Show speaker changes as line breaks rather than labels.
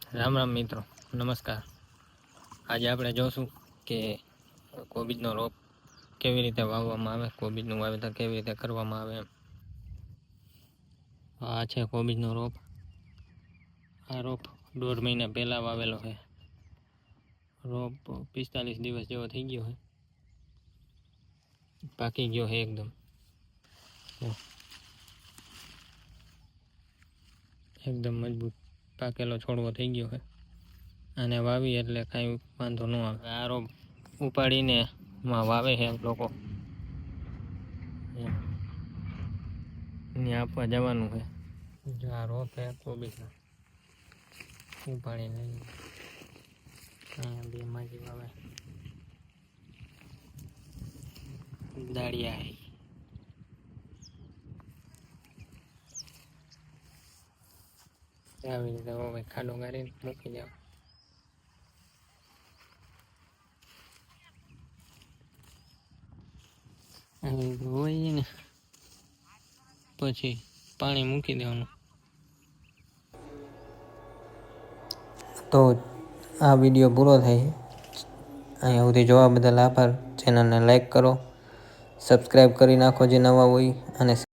રામ રામ મિત્રો, નમસ્કાર. આજે આપણે જોશું કે કોબીજનો રોપ કેવી રીતે વાવવામાં આવે, કોબીજનું વાવેતર કેવી રીતે કરવામાં આવે. આ છે કોબીજનો રોપ. આ રોપ 1.5 મહિના પહેલાં વાવેલો છે. રોપ 45 દિવસ જેવો થઈ ગયો છે, પાકી ગયો છે એકદમ. એકદમ મજબૂત પાકેલો છોડવો થઈ ગયો છે. અને વાવી એટલે કાંઈ વાંધો ન આવે. આ રોપ ઉપાડીને વાવે છે લોકો, ને આપવા જવાનું છે. જો આ રોપ છે કોબીજનો, ઉપાડીને અહીંયા 2 માજી વાવે, દાળિયા છે. આવી રીતે હવે ખાડો ગારીને મૂકી દેવા. આવી રીતે હોય ને પછી પાણી મૂકી દેવાનું. તો આ વિડીયો પૂરો થાય. અહીંયા સુધી જોવા બદલ આભાર. ચેનલને લાઈક કરો, સબસ્ક્રાઈબ કરી નાખો જે નવા હોય, અને